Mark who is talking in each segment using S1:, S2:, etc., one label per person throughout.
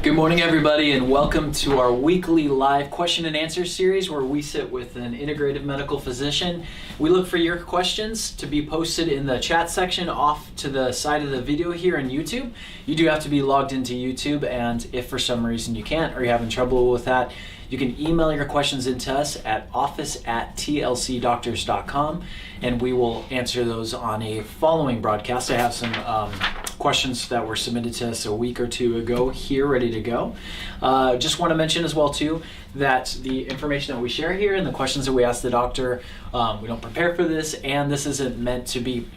S1: Good morning, everybody, and welcome to our weekly live question and answer series where we sit with an integrative medical physician. We look for your questions to be posted in the chat section off to the side of the video here on YouTube. You do have to be logged into YouTube, and if for some reason you can't or you're having trouble with that, you can email your questions into us at office@tlcdoctors.com, and we will answer those on a following broadcast. I have some questions that were submitted to us a week or two ago here ready to go. Just want to mention as well too that the information that we share here and the questions that we ask the doctor, we don't prepare for this, and this isn't meant to be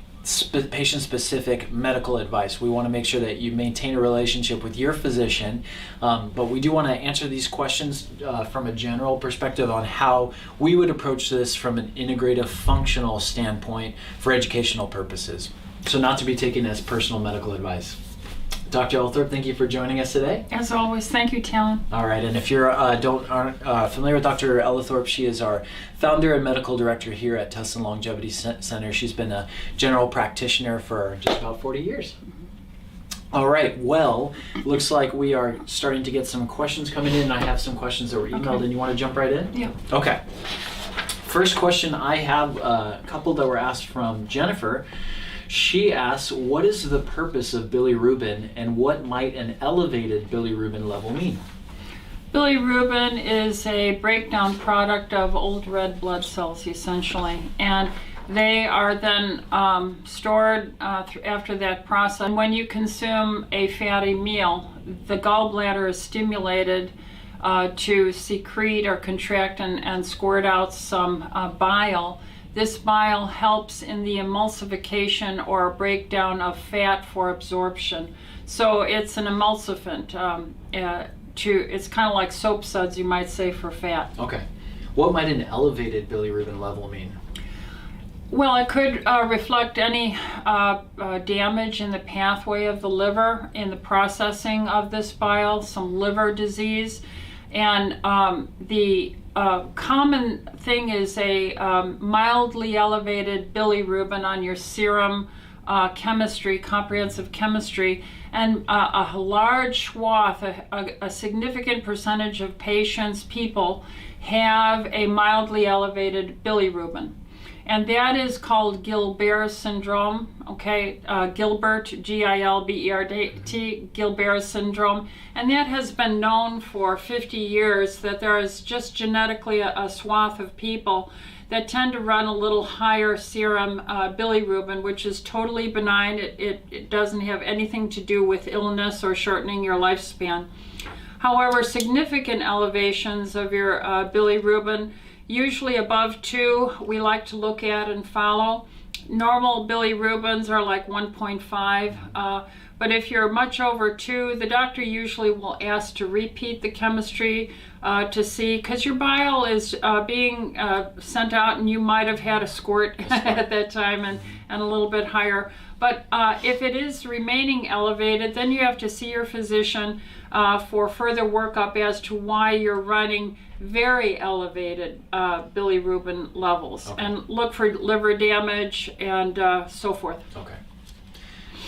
S1: patient-specific medical advice. We want to make sure that you maintain a relationship with your physician, but we do want to answer these questions from a general perspective on how we would approach this from an integrative functional standpoint for educational purposes. So not to be taken as personal medical advice. Dr. Ellithorpe, thank you for joining us today.
S2: As always, thank you, Talon.
S1: All right, and if you're aren't familiar with Dr. Ellithorpe, she is our founder and medical director here at Tustin Longevity Center. She's been a general practitioner for just about 40 years. All right, well, looks like we are starting to get some questions coming in. I have some questions that were emailed, and you want to jump right in?
S2: Yeah.
S1: Okay. First question, I have a couple that were asked from Jennifer. She asks, what is the purpose of bilirubin and what might an elevated bilirubin level mean?
S2: Bilirubin is a breakdown product of old red blood cells, essentially, and they are then stored after that process. And when you consume a fatty meal, the gallbladder is stimulated to secrete or contract and squirt out some bile. This bile helps in the emulsification or breakdown of fat for absorption. So it's an emulsifant. It's kind of like soap suds, you might say, for fat.
S1: Okay. What might an elevated bilirubin level mean?
S2: Well, it could reflect any damage in the pathway of the liver in the processing of this bile, some liver disease. And the common thing is a mildly elevated bilirubin on your serum chemistry, comprehensive chemistry, and a large swath, a significant percentage of people have a mildly elevated bilirubin. And that is called Gilbert syndrome, okay? Gilbert, G-I-L-B-E-R-T, Gilbert syndrome. And that has been known for 50 years that there is just genetically a swath of people that tend to run a little higher serum bilirubin, which is totally benign. It doesn't have anything to do with illness or shortening your lifespan. However, significant elevations of your bilirubin, usually above 2, we like to look at and follow. Normal bilirubins are like 1.5, but if you're much over 2, the doctor usually will ask to repeat the chemistry to see, because your bile is being sent out and you might have had a squirt at that time and a little bit higher. But if it is remaining elevated, then you have to see your physician for further workup as to why you're running very elevated bilirubin levels. Okay. And look for liver damage and so forth.
S1: Okay.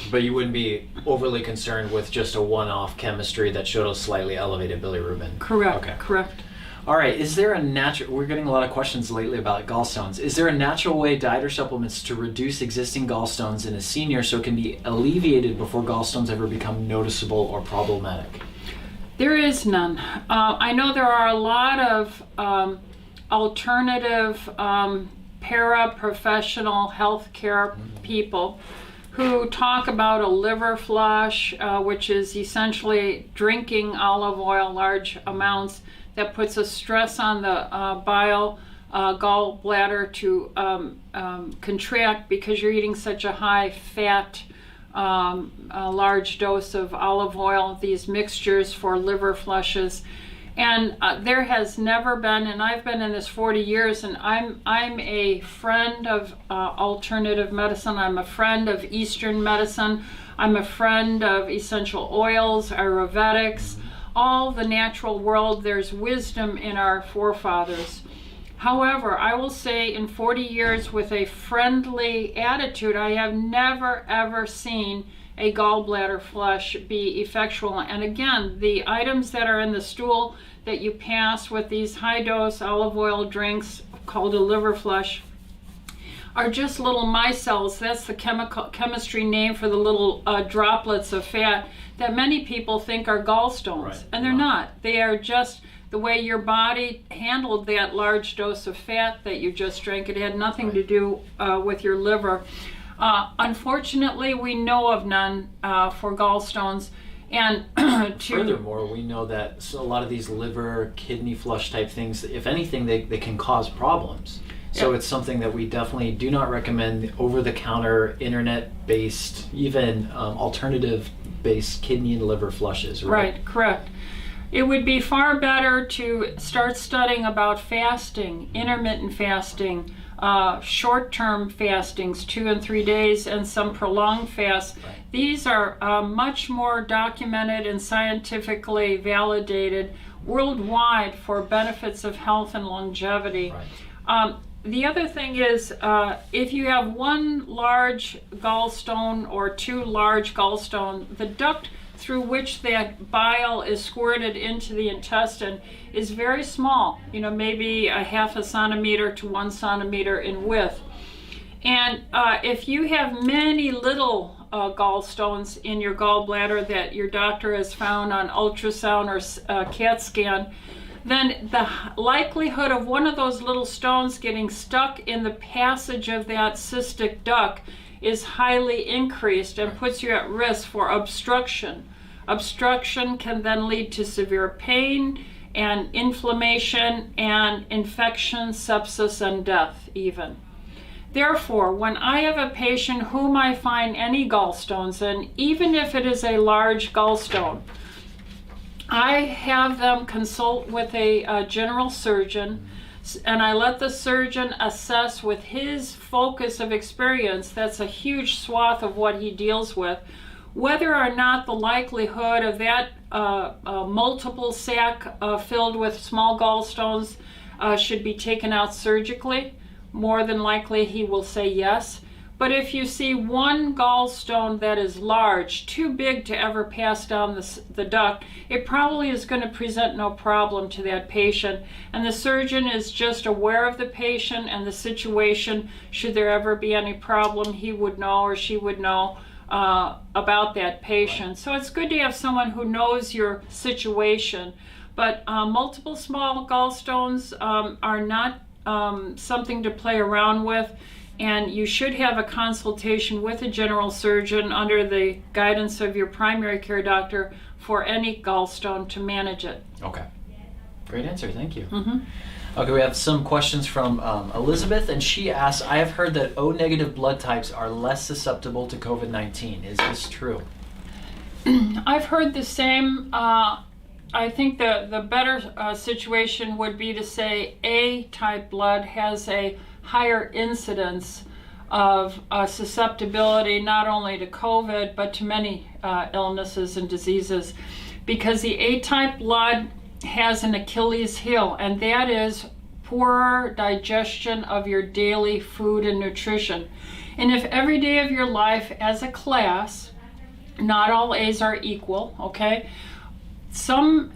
S1: But you wouldn't be overly concerned with just a one-off chemistry that showed a slightly elevated bilirubin?
S2: Correct.
S1: Okay.
S2: Correct.
S1: All right, is there a natural, we're getting a lot of questions lately about gallstones. Is there a natural way, diet or supplements, to reduce existing gallstones in a senior so it can be alleviated before gallstones ever become noticeable or problematic?
S2: There is none. I know there are a lot of alternative paraprofessional healthcare people who talk about a liver flush, which is essentially drinking olive oil, large amounts, that puts a stress on the gallbladder to contract because you're eating such a high fat, a large dose of olive oil, these mixtures for liver flushes. And there has never been, and I've been in this 40 years, and I'm a friend of alternative medicine. I'm a friend of Eastern medicine. I'm a friend of essential oils, Ayurvedics, all the natural world. There's wisdom in our forefathers. However, I will say in 40 years with a friendly attitude, I have never ever seen a gallbladder flush be effectual. And again, the items that are in the stool that you pass with these high dose olive oil drinks called a liver flush are just little micelles. That's the chemistry name for the little droplets of fat that many people think are gallstones.
S1: Right.
S2: And they're not. They are just the way your body handled that large dose of fat that you just drank. It had nothing to do with your liver. Unfortunately, we know of none for gallstones. And
S1: furthermore, we know that a lot of these liver, kidney flush type things, if anything, they can cause problems. So it's something that we definitely do not recommend over-the-counter, internet-based, even alternative-based kidney and liver flushes.
S2: Right, correct. It would be far better to start studying about fasting, intermittent fasting, short-term fastings, 2 and 3 days, and some prolonged fasts.
S1: Right.
S2: These are much more documented and scientifically validated worldwide for benefits of health and longevity.
S1: Right.
S2: The other thing is, if you have one large gallstone or 2 large gallstones, the duct through which that bile is squirted into the intestine is very small, maybe a 0.5 centimeter to 1 centimeter in width. And if you have many little gallstones in your gallbladder that your doctor has found on ultrasound or CAT scan, then the likelihood of one of those little stones getting stuck in the passage of that cystic duct is highly increased and puts you at risk for obstruction. Obstruction can then lead to severe pain and inflammation and infection, sepsis, and death even. Therefore, when I have a patient whom I find any gallstones, and even if it is a large gallstone, I have them consult with a general surgeon, and I let the surgeon assess with his focus of experience, that's a huge swath of what he deals with, whether or not the likelihood of that multiple sac filled with small gallstones should be taken out surgically. More than likely he will say yes. But if you see one gallstone that is large, too big to ever pass down the duct, it probably is going to present no problem to that patient. And the surgeon is just aware of the patient and the situation. Should there ever be any problem, he would know or she would know about that patient. So it's good to have someone who knows your situation. But multiple small gallstones are not something to play around with. And you should have a consultation with a general surgeon under the guidance of your primary care doctor for any gallstone to manage it.
S1: Okay. Great answer. Thank you.
S2: Mm-hmm.
S1: Okay, we have some questions from Elizabeth, and she asks, I have heard that O-negative blood types are less susceptible to COVID-19. Is this true?
S2: I've heard the same. I think the better situation would be to say A-type blood has a higher incidence of susceptibility not only to COVID but to many illnesses and diseases, because the A-type blood has an Achilles heel, and that is poor digestion of your daily food and nutrition. And if every day of your life as a class, not all A's are equal, okay?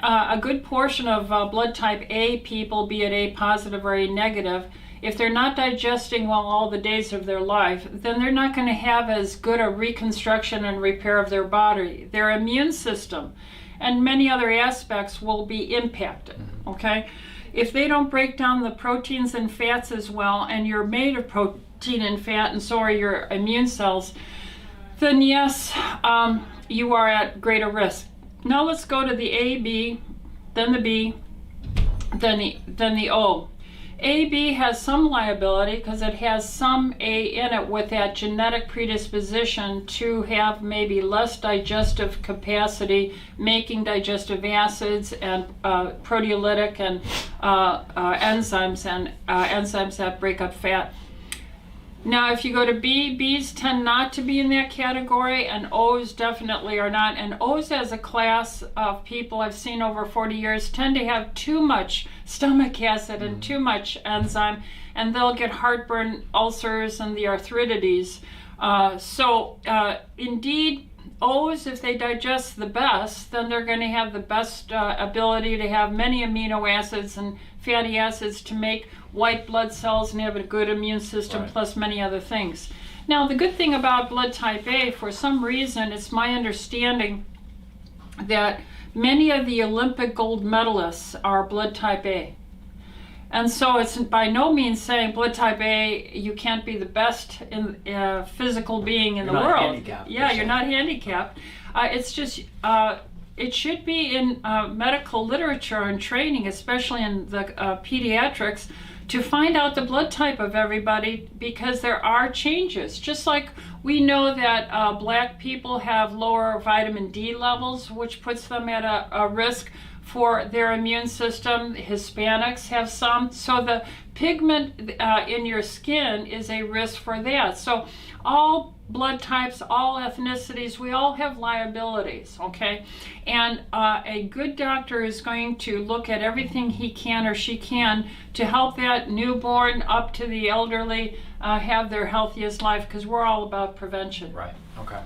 S2: A good portion of blood type A people, be it A positive or A negative, if they're not digesting well all the days of their life, then they're not going to have as good a reconstruction and repair of their body. Their immune system and many other aspects will be impacted, okay? If they don't break down the proteins and fats as well, and you're made of protein and fat, and so are your immune cells, then yes, you are at greater risk. Now let's go to the A, B, then the B, then the O. AB has some liability because it has some A in it with that genetic predisposition to have maybe less digestive capacity, making digestive acids and proteolytic and enzymes that break up fat. Now, if you go to B, B's tend not to be in that category, and O's definitely are not. And O's as a class of people I've seen over 40 years tend to have too much stomach acid and too much enzyme, and they'll get heartburn, ulcers, and the arthritides. Indeed, O's, if they digest the best, then they're going to have the best ability to have many amino acids and fatty acids to make white blood cells and have a good immune system,
S1: Right.
S2: plus many other things. Now, the good thing about blood type A, for some reason, it's my understanding that many of the Olympic gold medalists are blood type A. And so it's by no means saying blood type A, you can't be the best in physical being in
S1: You're
S2: the
S1: not
S2: world.
S1: handicapped,
S2: Yeah,
S1: per
S2: you're
S1: se.
S2: not handicapped. It's just, it should be in medical literature and training, especially in the pediatrics, to find out the blood type of everybody, because there are changes. Just like we know that black people have lower vitamin D levels, which puts them at a risk for their immune system. Hispanics have some. So the pigment in your skin is a risk for that. So all blood types, all ethnicities, we all have liabilities, okay? And a good doctor is going to look at everything he can or she can to help that newborn up to the elderly have their healthiest life, because we're all about prevention.
S1: Right. Okay.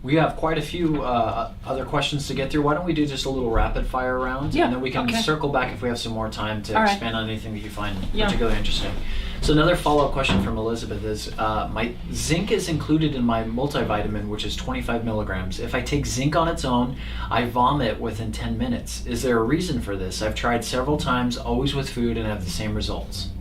S1: We have quite a few other questions to get through. Why don't we do just a little rapid fire round?
S2: Yeah,
S1: And then we can
S2: okay.
S1: circle back if we have some more time to
S2: All right.
S1: expand on anything that you find
S2: Yeah.
S1: particularly interesting. So another follow-up question from Elizabeth is, my zinc is included in my multivitamin, which is 25 milligrams. If I take zinc on its own, I vomit within 10 minutes. Is there a reason for this? I've tried several times, always with food, and have the same results.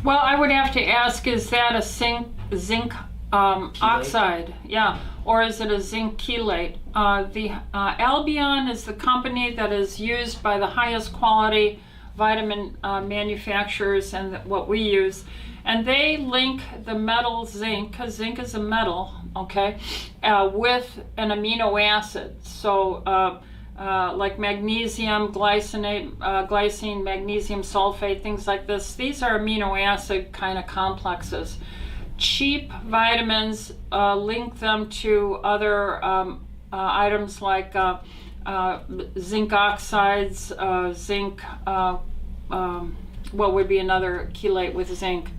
S2: Well, I would have to ask, is that a zinc oxide? Yeah. Or is it a zinc chelate? The Albion is the company that is used by the highest quality vitamin manufacturers and what we use. And they link the metal zinc, because zinc is a metal, okay, with an amino acid. So like magnesium, glycine, magnesium sulfate, things like this. These are amino acid kind of complexes. Cheap vitamins link them to other items like zinc oxides, zinc, what would be another chelate with zinc?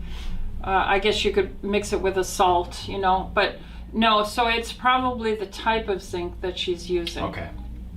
S2: I guess you could mix it with a salt, but no, so it's probably the type of zinc that she's using.
S1: Okay.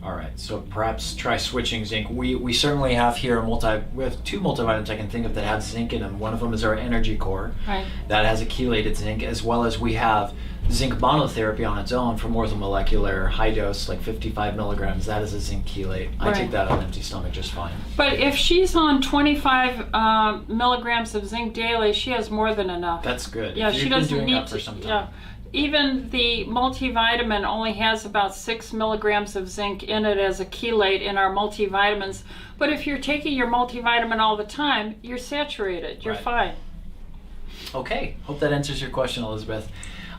S1: All right. So perhaps try switching zinc. We certainly have here we have two multivitamins I can think of that have zinc in them. One of them is our Energy Core.
S2: Right.
S1: That has a chelated zinc, as well as we have zinc monotherapy on its own from orthomolecular, high dose, like 55 milligrams. That is a zinc chelate. I
S2: Right.
S1: take that on an empty stomach just fine.
S2: But if she's on 25 milligrams of zinc daily, she has more than enough.
S1: That's good.
S2: Yeah,
S1: If
S2: she
S1: you've been
S2: doesn't
S1: doing
S2: need
S1: that for
S2: to.
S1: some time.
S2: Yeah, even the multivitamin only has about 6 milligrams of zinc in it as a chelate in our multivitamins. But if you're taking your multivitamin all the time, you're saturated. You're
S1: Right.
S2: fine.
S1: Okay, hope that answers your question, Elizabeth.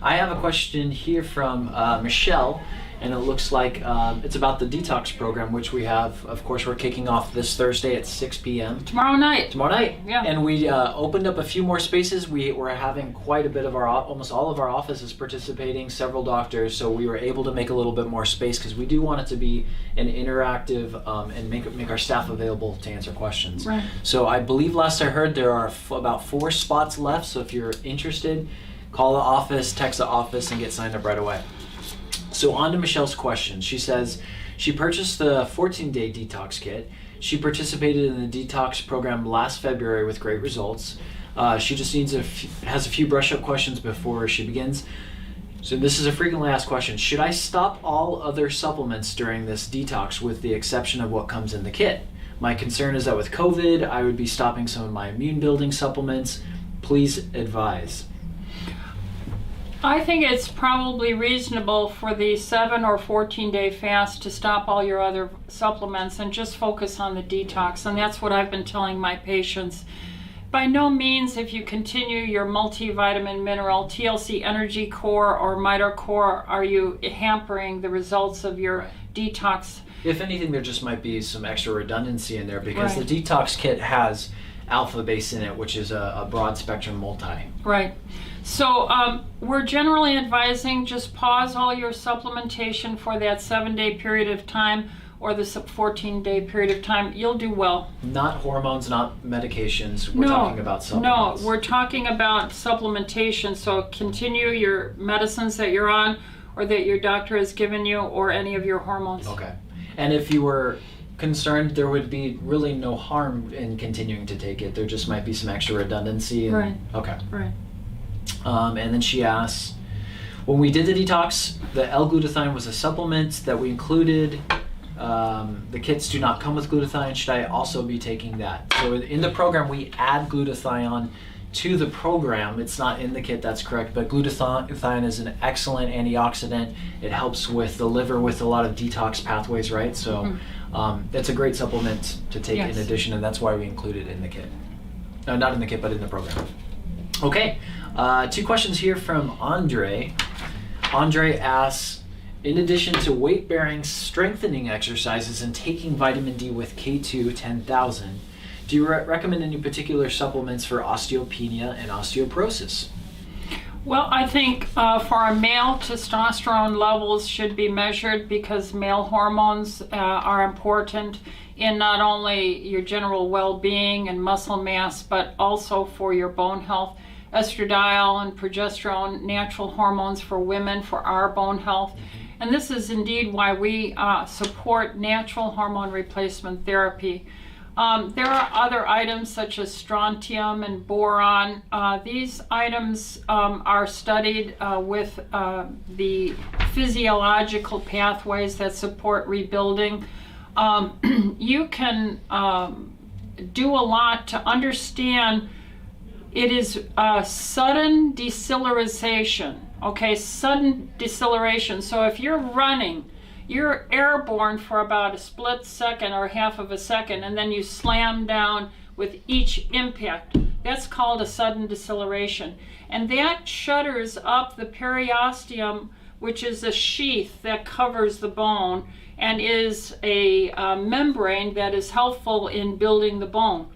S1: I have a question here from Michelle, and it looks like it's about the detox program, which we have. Of course, we're kicking off this Thursday at 6 p.m.
S2: Tomorrow night.
S1: Tomorrow night.
S2: Yeah.
S1: And we opened up a few more spaces. We're having quite a bit of almost all of our offices participating, several doctors, so we were able to make a little bit more space because we do want it to be an interactive and make our staff available to answer questions.
S2: Right.
S1: So I believe last I heard there are about 4 spots left, so if you're interested, call the office, text the office, and get signed up right away. So on to Michelle's question. She says she purchased the 14-day detox kit. She participated in the detox program last February with great results. She just has a few brush-up questions before she begins. So this is a frequently asked question. Should I stop all other supplements during this detox with the exception of what comes in the kit? My concern is that with COVID, I would be stopping some of my immune-building supplements. Please advise.
S2: I think it's probably reasonable for the 7 or 14-day fast to stop all your other supplements and just focus on the detox. And that's what I've been telling my patients. By no means, if you continue your multivitamin mineral, TLC Energy Core or Miter Core, are you hampering the results of your
S1: Right.
S2: detox.
S1: If anything, there just might be some extra redundancy in there because
S2: Right.
S1: the detox kit has alpha base in it, which is a broad spectrum multi.
S2: Right. So we're generally advising just pause all your supplementation for that 7-day period of time or the 14-day period of time, you'll do well.
S1: Not hormones, not medications. We're talking about supplements.
S2: No, we're talking about supplementation. So continue your medicines that you're on or that your doctor has given you, or any of your hormones.
S1: Okay. And if you were concerned, there would be really no harm in continuing to take it. There just might be some extra redundancy.
S2: Right.
S1: Okay.
S2: Right.
S1: And then she asks, when we did the detox, the L-glutathione was a supplement that we included. The kits do not come with glutathione. Should I also be taking that? So in the program, we add glutathione to the program. It's not in the kit, that's correct, but glutathione is an excellent antioxidant. It helps with the liver with a lot of detox pathways, right? So it's a great supplement to take in addition, and that's why we include it in the kit. No, not in the kit, but in the program. Okay, 2 questions here from Andre. Andre asks, in addition to weight-bearing strengthening exercises and taking vitamin D with K2 10,000, do you recommend any particular supplements for osteopenia and osteoporosis?
S2: Well, I think for our male, testosterone levels should be measured because male hormones are important in not only your general well-being and muscle mass, but also for your bone health. Estradiol and progesterone, natural hormones for women for our bone health. And this is indeed why we support natural hormone replacement therapy. There are other items such as strontium and boron. These items are studied with the physiological pathways that support rebuilding. You can do a lot to understand. It is sudden deceleration, okay, sudden deceleration. So if you're running, you're airborne for about a split second or half of a second, and then you slam down with each impact. That's called a sudden deceleration. And that shutters up the periosteum, which is a sheath that covers the bone and is a membrane that is helpful in building the bone.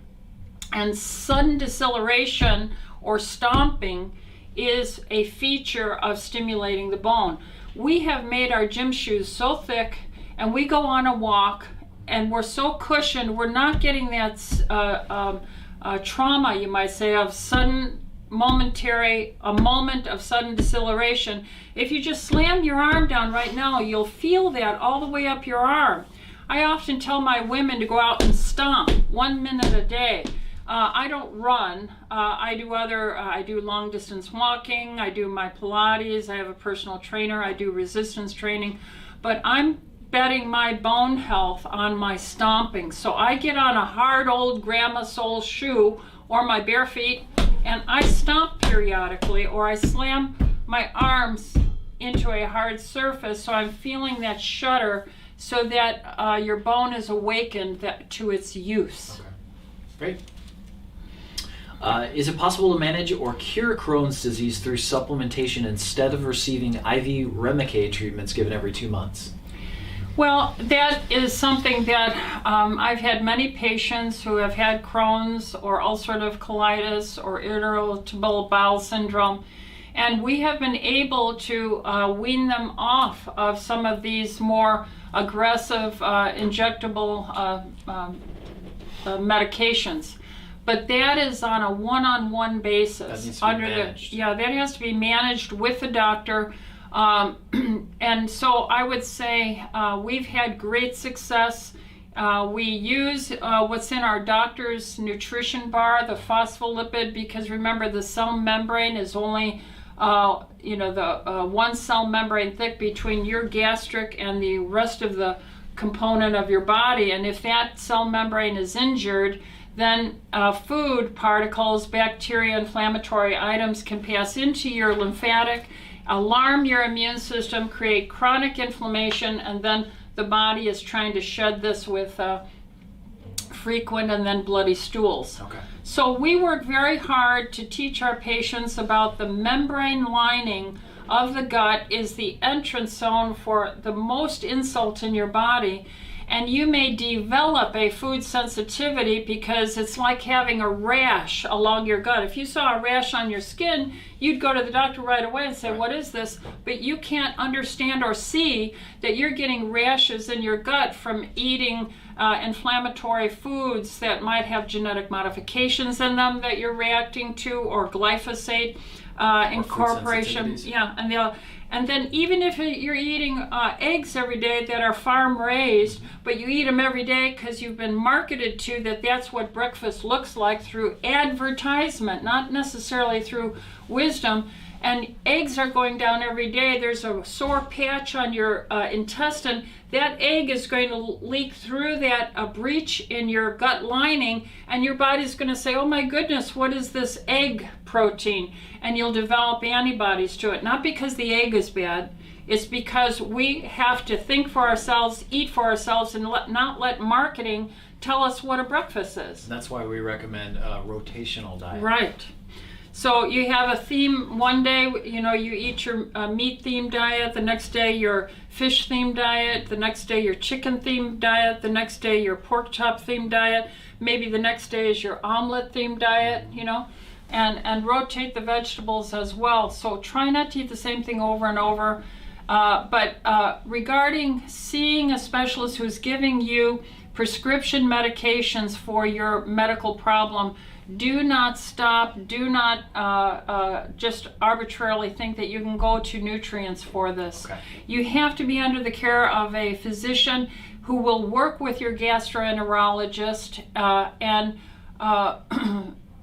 S2: And sudden deceleration or stomping is a feature of stimulating the bone. We have made our gym shoes so thick, and we go on a walk and we're so cushioned, we're not getting that trauma, you might say, of sudden a moment of sudden deceleration. If you just slam your arm down right now, you'll feel that all the way up your arm. I often tell my women to go out and stomp 1 minute a day. I don't run. I do long distance walking. I do my Pilates. I have a personal trainer. I do resistance training. But I'm betting my bone health on my stomping. So I get on a hard old grandma sole shoe or my bare feet and I stomp periodically, or I slam my arms into a hard surface so I'm feeling that shudder so that your bone is awakened to its use.
S1: Okay. Great. Is it possible to manage or cure Crohn's disease through supplementation instead of receiving IV Remicade treatments given every 2 months?
S2: Well, that is something that I've had many patients who have had Crohn's or ulcerative colitis or irritable bowel syndrome, and we have been able to wean them off of some of these more aggressive injectable medications. But that is on a one-on-one basis.
S1: That needs to be managed.
S2: That has to be managed with the doctor. And so I would say we've had great success. We use what's in our doctor's nutrition bar, the phospholipid, because remember the cell membrane is only the one cell membrane thick between your gastric and the rest of the component of your body. And if that cell membrane is injured, then food particles, bacteria, inflammatory items can pass into your lymphatic, alarm your immune system, create chronic inflammation, and then the body is trying to shed this with frequent and then bloody stools.
S1: Okay.
S2: So we work very hard to teach our patients about the membrane lining of the gut is the entrance zone for the most insult in your body. And you may develop a food sensitivity because it's like having a rash along your gut. If you saw a rash on your skin, you'd go to the doctor right away and say, what is this? But you can't understand or see that you're getting rashes in your gut from eating inflammatory foods that might have genetic modifications in them that you're reacting to, or glyphosate incorporation. Yeah, and then even if you're eating eggs every day that are farm raised, but you eat them every day because you've been marketed to that that's what breakfast looks like through advertisement, not necessarily through wisdom, and eggs are going down every day, there's a sore patch on your intestine, that egg is going to leak through that breach in your gut lining, and your body's going to say, oh my goodness, what is this egg protein? And you'll develop antibodies to it. Not because the egg is bad, it's because we have to think for ourselves, eat for ourselves, and not let marketing tell us what a breakfast is.
S1: That's why we recommend a rotational diet.
S2: Right. So you have a theme one day, you eat your meat themed diet, the next day your fish themed diet, the next day your chicken themed diet, the next day your pork chop themed diet, maybe the next day is your omelet themed diet, and rotate the vegetables as well. So try not to eat the same thing over and over. But regarding seeing a specialist who's giving you prescription medications for your medical problem, do not stop. Do not just arbitrarily think that you can go to nutrients for this.
S1: Okay.
S2: You have to be under the care of a physician who will work with your gastroenterologist and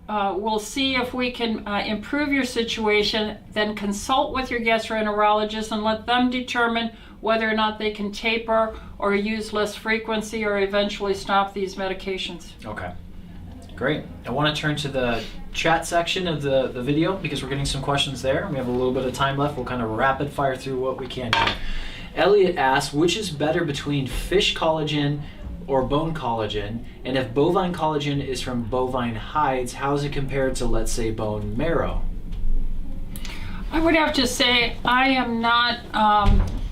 S2: we'll see if we can improve your situation. Then consult with your gastroenterologist and let them determine whether or not they can taper or use less frequency or eventually stop these medications.
S1: Okay. Great. I want to turn to the chat section of the video because we're getting some questions there. We have a little bit of time left. We'll kind of rapid fire through what we can here. Elliot asks, which is better between fish collagen or bone collagen? And if bovine collagen is from bovine hides, how is it compared to, let's say, bone marrow?
S2: I would have to say I am not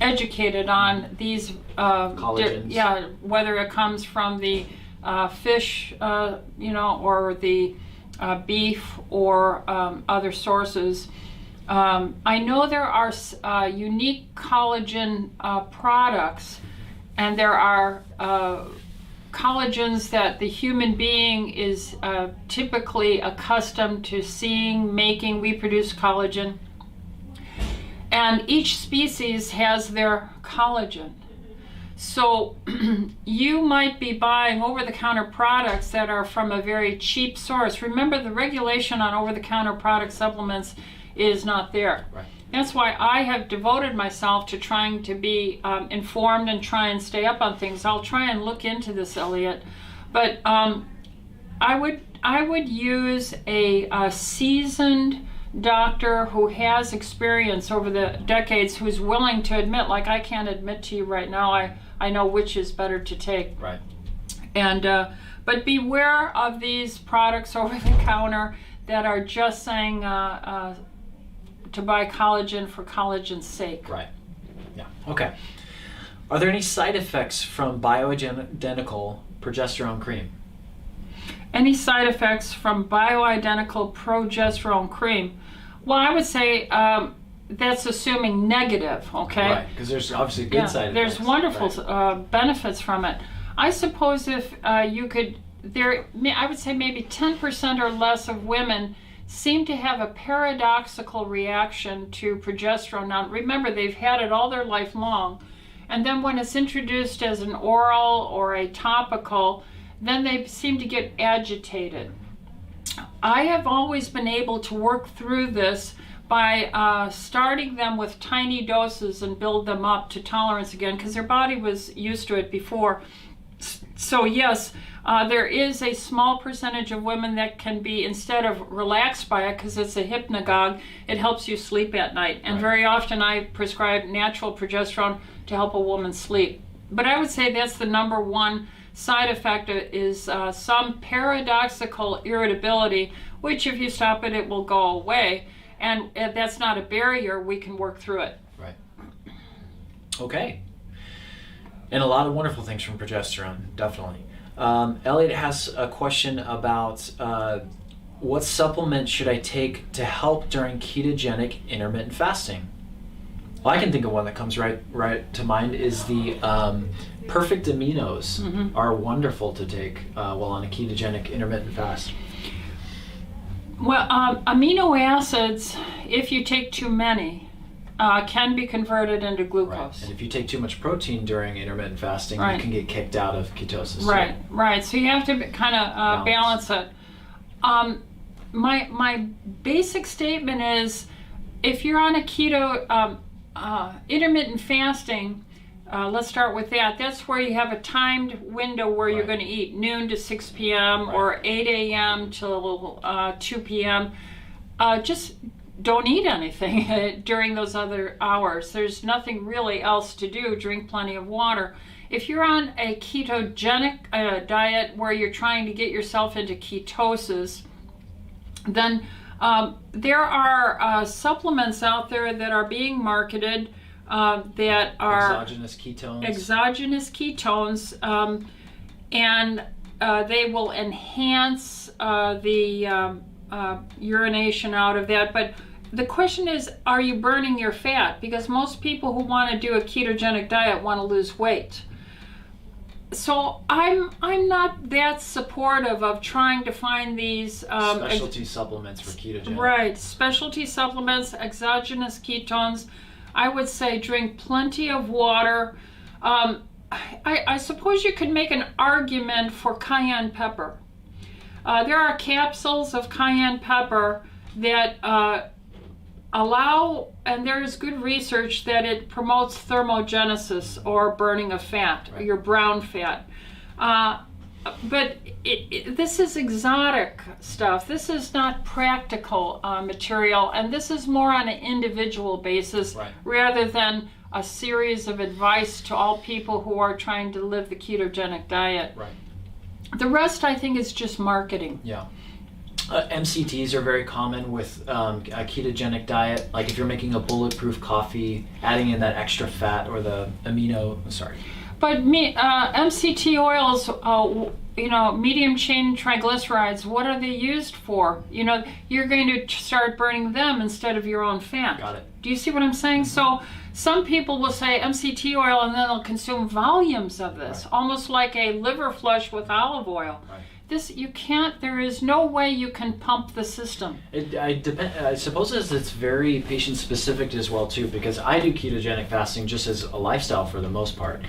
S2: educated on these
S1: collagens.
S2: Whether it comes from the fish, or the beef or other sources. I know there are unique collagen products, and there are collagens that the human being is typically accustomed to seeing, making. We produce collagen. And each species has their collagen. So you might be buying over-the-counter products that are from a very cheap source. Remember, the regulation on over-the-counter product supplements is not there.
S1: Right.
S2: That's why I have devoted myself to trying to be informed and try and stay up on things. I'll try and look into this, Elliot. But I would use a seasoned doctor who has experience over the decades, who's willing to admit, like I can't admit to you right now, I know which is better to take.
S1: Right.
S2: And but beware of these products over the counter that are just saying to buy collagen for collagen's sake.
S1: Right. Yeah. Okay. Are there any side effects from bioidentical progesterone cream?
S2: Any side effects from bioidentical progesterone cream? Well, I would say that's assuming negative, okay?
S1: Right, because there's obviously good side effects.
S2: There's wonderful benefits from it. I suppose if you could, I would say maybe 10% or less of women seem to have a paradoxical reaction to progesterone. Now, remember, they've had it all their life long, and then when it's introduced as an oral or a topical, then they seem to get agitated. I have always been able to work through this by starting them with tiny doses and build them up to tolerance again, because their body was used to it before. So yes, there is a small percentage of women that can be, instead of relaxed by it, because it's a hypnagogue, it helps you sleep at night. And very often I prescribe natural progesterone to help a woman sleep. But I would say that's the number one side effect, is some paradoxical irritability, which if you stop it, it will go away. And if that's not a barrier, we can work through it.
S1: Right. Okay. And a lot of wonderful things from progesterone, definitely. Elliot has a question about what supplement should I take to help during ketogenic intermittent fasting? Well, I can think of one that comes right to mind is the perfect aminos are wonderful to take while on a ketogenic intermittent fast.
S2: Well, amino acids, if you take too many, can be converted into glucose.
S1: And if you take too much protein during intermittent fasting, you can get kicked out of ketosis.
S2: Right. So you have to kind of balance it. My basic statement is, if you're on a keto intermittent fasting, let's start with that. That's where you have a timed window where you're going to eat noon to 6 p.m. or 8 a.m. till 2 p.m. Just don't eat anything during those other hours. There's nothing really else to do. Drink plenty of water. If you're on a ketogenic diet where you're trying to get yourself into ketosis, then there are supplements out there that are being marketed that are
S1: exogenous
S2: ketones, and they will enhance the urination out of that. But the question is, are you burning your fat? Because most people who want to do a ketogenic diet want to lose weight. So I'm not that supportive of trying to find these
S1: specialty supplements for ketogenic.
S2: Right, specialty supplements, exogenous ketones. I would say drink plenty of water. I suppose you could make an argument for cayenne pepper. There are capsules of cayenne pepper that allow, and there is good research that it promotes thermogenesis, or burning of fat, or your brown fat. But this is exotic stuff. This is not practical material, and this is more on an individual basis rather than a series of advice to all people who are trying to live the ketogenic diet. The rest, I think, is just marketing.
S1: Yeah. MCTs are very common with a ketogenic diet. Like if you're making a bulletproof coffee, adding in that extra fat or the But
S2: MCT oils, medium chain triglycerides, what are they used for? You're going to start burning them instead of your own fat.
S1: Got it.
S2: Do you see what I'm saying? So some people will say MCT oil and then they'll consume volumes of this, almost like a liver flush with olive oil. This, you can't, there is no way you can pump the system.
S1: I suppose it's very patient specific as well too, because I do ketogenic fasting just as a lifestyle for the most part.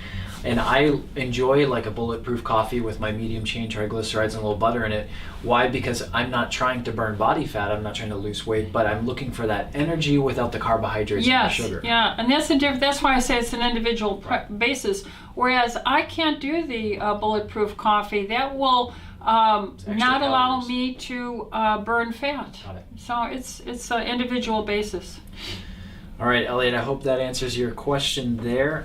S1: And I enjoy like a bulletproof coffee with my medium chain triglycerides and a little butter in it. Why? Because I'm not trying to burn body fat, I'm not trying to lose weight, but I'm looking for that energy without the carbohydrates and the sugar.
S2: Yeah, and that's why I say it's an individual basis. Whereas I can't do the bulletproof coffee. That will not allow me to burn fat.
S1: Got it.
S2: So it's an individual basis.
S1: All right, Elliot, I hope that answers your question there.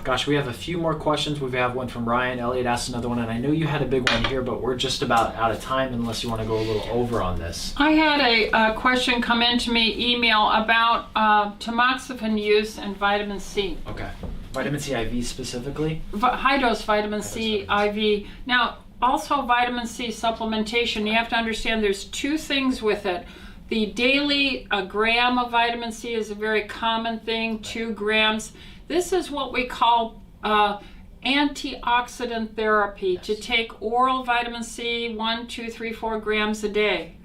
S1: Gosh, we have a few more questions. We have one from Ryan. Elliot asked another one, and I know you had a big one here, but we're just about out of time unless you want to go a little over on this.
S2: I had a question come in to me, email, about tamoxifen use and vitamin C.
S1: Okay. Vitamin C IV specifically?
S2: High-dose vitamin C IV. Now, also vitamin C supplementation, you have to understand there's two things with it. The daily gram of vitamin C is a very common thing, 2 grams. This is what we call antioxidant therapy, to take oral vitamin C 1, 2, 3, 4 grams a day.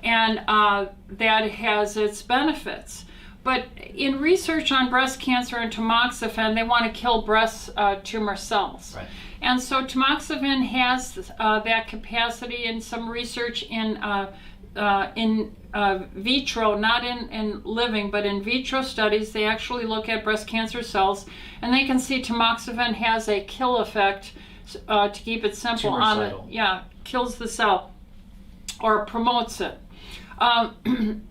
S2: And that has its benefits. But in research on breast cancer and tamoxifen, they want to kill breast tumor cells. And so tamoxifen has that capacity. In some research in vitro, not in living, but in vitro studies, they actually look at breast cancer cells, and they can see tamoxifen has a kill effect, to keep it simple, on it. Yeah, kills the cell or promotes it. And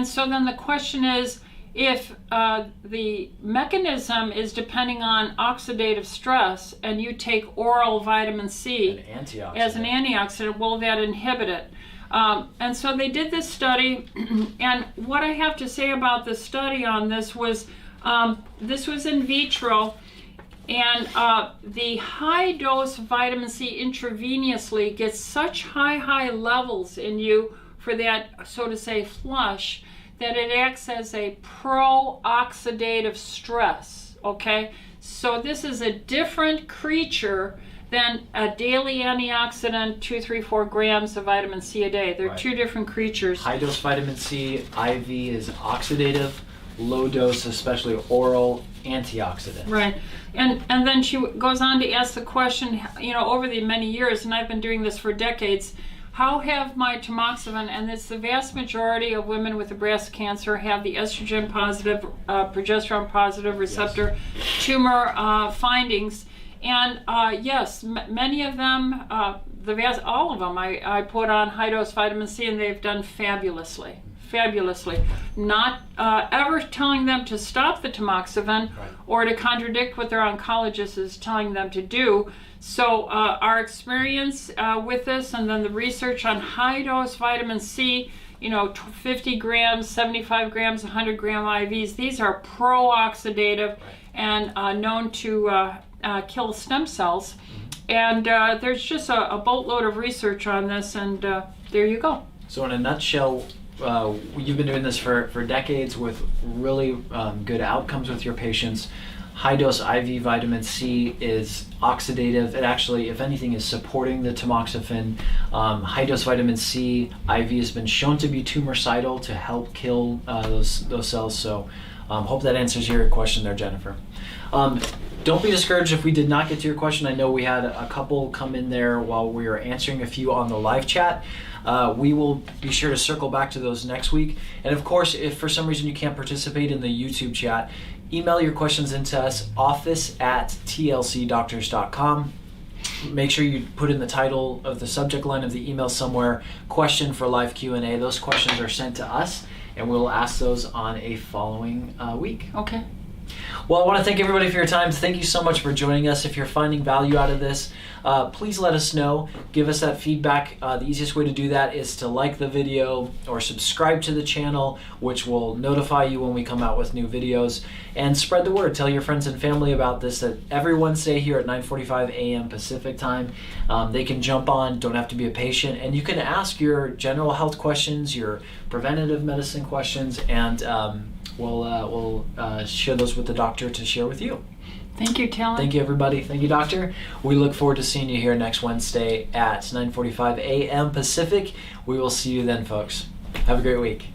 S2: so then the question is, if the mechanism is depending on oxidative stress and you take oral vitamin C as an antioxidant, will that inhibit it? And so they did this study, and what I have to say about the study on this was in vitro, And the high dose vitamin C intravenously gets such high levels in you for that, so to say, flush, that it acts as a pro-oxidative stress, okay? So this is a different creature than a daily antioxidant, 2, 3, 4 grams of vitamin C a day. They're
S1: Right.
S2: two different creatures.
S1: High dose vitamin C IV is oxidative, low dose, especially oral, antioxidant.
S2: Right. And then she goes on to ask the question, you know, over the many years, and I've been doing this for decades, how have my tamoxifen, and it's the vast majority of women with the breast cancer have the estrogen positive, progesterone positive receptor tumor findings. And yes, many of them, all of them, I put on high dose vitamin C, and they've done fabulously. Not ever telling them to stop the tamoxifen or to contradict what their oncologist is telling them to do. So our experience with this, and then the research on high dose vitamin C, you know, 50 grams, 75 grams, 100 gram IVs, these are pro-oxidative and known to kill stem cells. And there's just a boatload of research on this, and there you go.
S1: So in a nutshell, you've been doing this for decades with really good outcomes with your patients. High dose IV vitamin C is oxidative. It actually, if anything, is supporting the tamoxifen. High dose vitamin C IV has been shown to be tumoricidal to help kill those cells. So hope that answers your question there, Jennifer. Don't be discouraged if we did not get to your question. I know we had a couple come in there while we were answering a few on the live chat. We will be sure to circle back to those next week. And of course, if for some reason you can't participate in the YouTube chat, email your questions into us, office@tlcdoctors.com. Make sure you put in the title of the subject line of the email somewhere, question for live Q&A. Those questions are sent to us, and we'll ask those on a following week.
S2: Okay.
S1: Well, I want to thank everybody for your time. Thank you so much for joining us. If you're finding value out of this, please let us know. Give us that feedback. The easiest way to do that is to like the video or subscribe to the channel, which will notify you when we come out with new videos. And spread the word. Tell your friends and family about this, that every Wednesday here at 9:45 a.m. Pacific time, they can jump on, don't have to be a patient, and you can ask your general health questions, your preventative medicine questions, and we'll share those with the doctor to share with you.
S2: Thank you, Talon.
S1: Thank you, everybody. Thank you, Doctor. We look forward to seeing you here next Wednesday at 9:45 a.m. Pacific. We will see you then, folks. Have a great week.